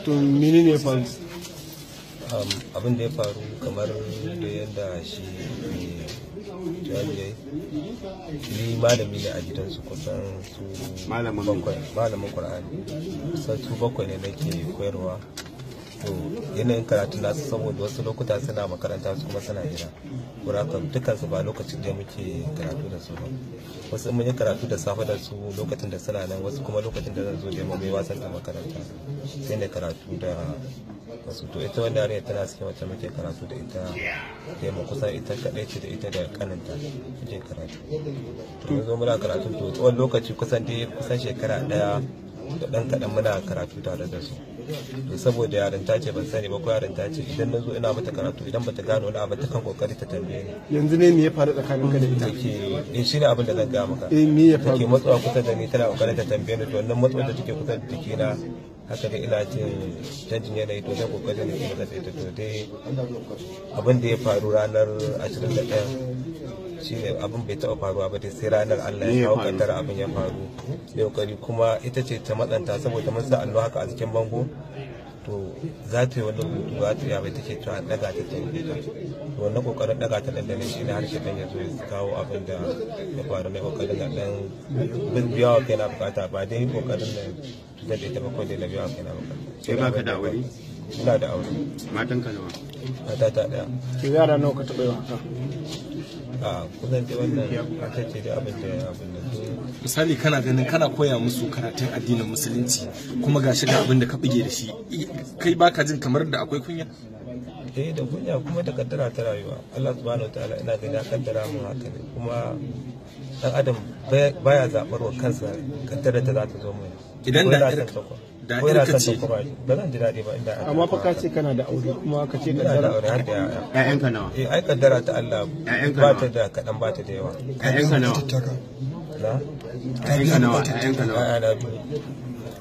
To menene ya faru? Abin da ya faru kamar da yadda shi mai jami'ai ni malami ne a gidansu kusan su malamin Qur'ani kusan su bakwai ne nake koyarwa. To yanayin karatu nasu saboda wasu lokuta suna makaranta su kuma suna gida wurakan dukansu ba lokacin da muke karatu da su ba. Wasu mun yi karatu da safe da su lokacin da suna nan, wasu kuma lokacin da zan zo da mai wasan da makaranta sai ne karatu da wasu. To ita wanda yarinya tana cikin wacce muke karatu da ita da mu kusan ita kadai ce da ita da kaninta muke karatu. To mun zo muna karatu to tsawon lokaci kusan shekara daya da dan kadan muna karatu tare da su. To saboda yarinta ce ban sani ba ko yarinta ce idan na zo ina mata karatu idan bata gano wani abu ta kan kokari ta tambaye ni. Yanzu ne me ya faru tsakanin ka da ita? Shi ne abin da zan ga maka. Me ya faru? Take matsuwa kusa da ni tana kokarin ta tambaye ni, to wannan matsuwa da take kusa da take na haka da ina jin canjin yanayi to sai kokarin ne kuma da ita. To dai abin da ya faru ranar 21 shine abin bai taɓa faruwa ba dai sai ranar Allah ya kawo kaddara abin ya faru. Kokari kuma ita ce ta matsanta saboda mun sa allo haka a cikin bango, to za ta yi wani rubutu za ta yi abin take cewa daga ta taimake ta. To wannan kokarin daga ta dan shi ne har shi dan ya zo ya kawo abin da ya faru. Na kokarin da dan biya wa kaina bukata ba dai kokarin da ita ba ko dai na biya wa kaina bukata. Sai baka da aure? Ina da aure. Matan ka nawa? Mata ta daya. Ke yara nawa ka taɓa yi haka? Kusan dai wannan aka ce da abin da misali kana ganin kana koya musu karatun addinin musulunci kuma ga shiga abin da ka bige da shi, kai baka jin kamar da akwai kunya? Da kunya kuma da kaddara ta rayuwa. Allah subhanahu wataala ina ga ya kaddara mun haka ne, kuma dan adam baya zabar wa kansa kaddara ta za ta zo mai. Idan da irka ce ba zan ji daɗi ba inda amma fa ka ce kana da aure kuma ka ce kana da aure har da ƴaƴanka nawa? Ai kaddara ta Allah ba ta da kaɗan ba ta da yawa. ƴaƴanka nawa? ƴaƴanka nawa? ƴaƴanka nawa?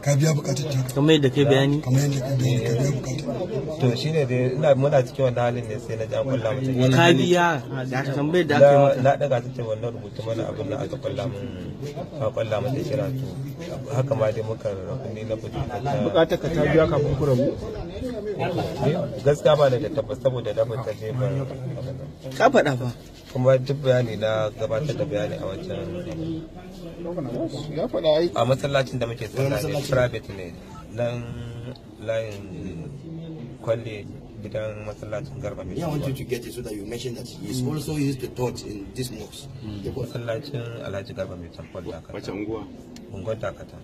Ka biya bukatar ta kamar yadda kai bayani? Kamar yadda kai bayani ka biya bukatar. To shine dai muna cikin wannan halin ne sai na ji an kulla mata. Ka biya tambayar da aka yi maka? Na daga ta ce wannan rubutu mana abin da aka kulla mun, aka kulla mata kira. To haka ma dai muka rabu ne na fito ta bukatar ka ta biya kafin ku rabu? Gaskiya ba da tabbas saboda da ta je ba Ka faɗa fa. kuma duk bayani na gabatar da bayani a wancan a masallacin da muke sallah ne private ne nan layin Kalli gidan masallacin Garba mai. I want you to get it so that you mention that he is also used to taught in this mosque. Masallacin Alhaji Garba mai Tamfol Dakata. Wace unguwa? Unguwar Dakata.